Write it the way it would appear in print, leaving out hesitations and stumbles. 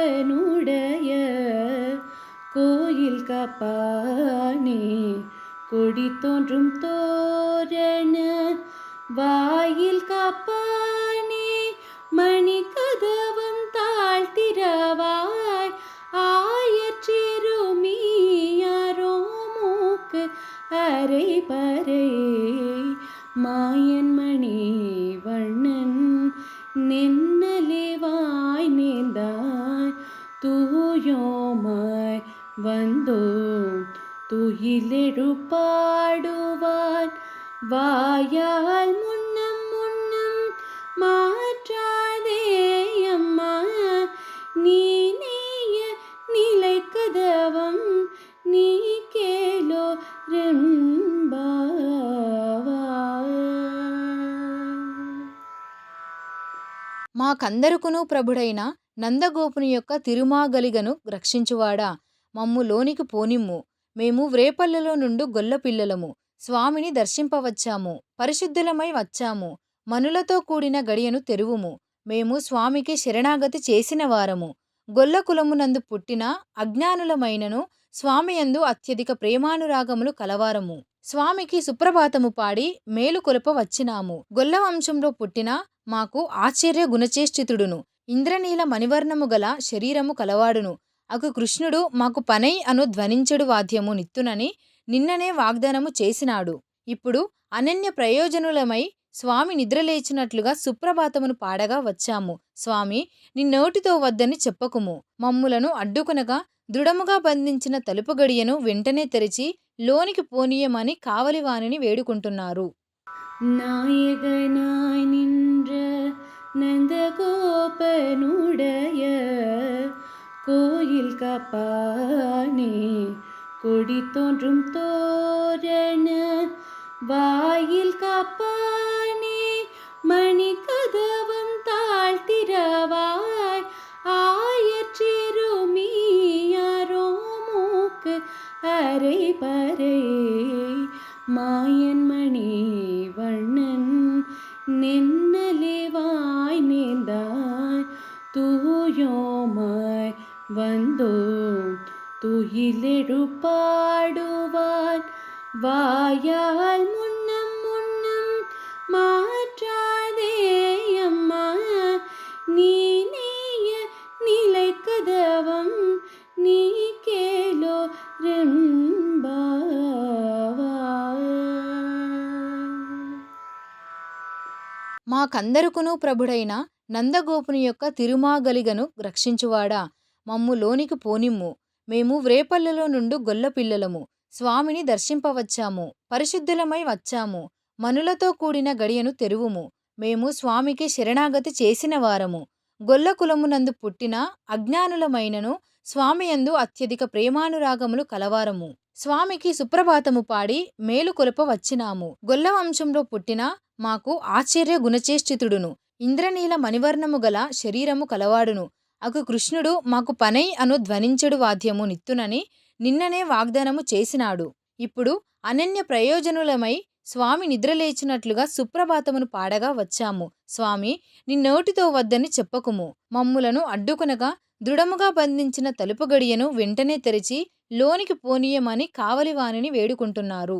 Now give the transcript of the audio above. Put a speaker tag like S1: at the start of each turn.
S1: நந்தகோபனுடைய கோயில் காப்பானே, கொடி தோன்றும் தோரண வாயில் காப்பானே, மணி கதவம் தாழ்த்திரவாய் ஆயற்றிருமியாரோ மூக்கு அரை பறை மாயன் மணி வண்ணன் நென்னலேவாய் நேர்ந்தாய் தூயோமாய் வந்தோம் துயிலெழு பாடுவான் வாயால் முன்னம் முன்னம் மாற்றாதே அம்மா, நீ நேய நிலை கதவம் நீ கேளோ
S2: మాకందరుకును ప్రభుడైన నందగోపుని యొక్క తిరుమాగలిగను రక్షించువాడా, మమ్ము లోనికి పోనిమ్ము. మేము వ్రేపల్లెలో నుండు గొల్లపిల్లలము, స్వామిని దర్శింపవచ్చాము, పరిశుద్ధులమై వచ్చాము. మనులతో కూడిన గడియను తెరువుము. మేము స్వామికి శరణాగతి చేసిన వారము. గొల్ల కులమునందు పుట్టిన అజ్ఞానులమైనను స్వామియందు అత్యధిక ప్రేమానురాగములు కలవారము. స్వామికి సుప్రభాతము పాడి మేలు కొలుప వచ్చినాము. గొల్ల వంశంలో పుట్టిన మాకు ఆశ్చర్య గుణచేష్టితుడును, ఇంద్రనీల మణివర్ణము గల శరీరము కలవాడును అగు కృష్ణుడు మాకు పనై అను ధ్వనించెడు వాద్యము నిత్తునని నిన్ననే వాగ్దానము చేసినాడు. ఇప్పుడు అనన్య ప్రయోజనులమై స్వామి నిద్రలేచినట్లుగా సుప్రభాతమును పాడగా వచ్చాము. స్వామి, నిన్నోటితో వద్దని చెప్పకుము. మమ్ములను అడ్డుకొనగా దృఢముగా బంధించిన తలుపు గడియను వెంటనే తెరిచి లోనికి పోనీయమని కావలివానిని వేడుకుంటున్నారు.
S1: நாயகனாய் நின்ற நந்தகோபனுடைய கோயில் காப்பானே, கொடி தோன்றும் தோரண வாயில் காப்பானே, மணி கதவம் தாழ்த்திரவாய் ஆயற்றிருமியாரோ மூக்கு அரை பறை மாயன் மணி வண்ணன் நென்னலேவாய் நேர்ந்தாய் தூயோமாய் வந்தோம் துயிலெழு பாடுவான் வாயால் முன்னம் முன்னம் மாற்றாதே அம்மா, நீ நேய நிலை கதவம் நீ கேளோ
S2: మాకందరుకును ప్రభుడైన నందగోపుని యొక్క తిరుమాగలిగను రక్షించువాడా, మమ్ము లోనికి పోనిమ్ము. మేము వ్రేపల్లెలో నుండు గొల్లపిల్లలము, స్వామిని దర్శింపవచ్చాము, పరిశుద్ధులమై వచ్చాము. మనులతో కూడిన గడియను తెరువుము. మేము స్వామికి శరణాగతి చేసిన వారము. గొల్ల కులమునందు పుట్టిన అజ్ఞానులమైనను స్వామియందు అత్యధిక ప్రేమానురాగములు కలవారము. స్వామికి సుప్రభాతము పాడి మేలు కొలుప వచ్చినాము. గొల్ల వంశంలో పుట్టిన మాకు ఆశ్చర్య గుణచేష్టితుడును, ఇంద్రనీల మణివర్ణము గల శరీరము కలవాడును అగు కృష్ణుడు మాకు పనై అను ధ్వనించెడు వాద్యము నిత్తునని నిన్ననే వాగ్దానము చేసినాడు. ఇప్పుడు అనన్య ప్రయోజనులమై స్వామి నిద్రలేచినట్లుగా సుప్రభాతమును పాడగా వచ్చాము. స్వామి, నిన్నోటితో వద్దని చెప్పకుము. మమ్ములను అడ్డుకొనగా దృఢముగా బంధించిన తలుపు గడియను వెంటనే తెరిచి లోనికి పోనీయమని కావలివానిని వేడుకుంటున్నారు.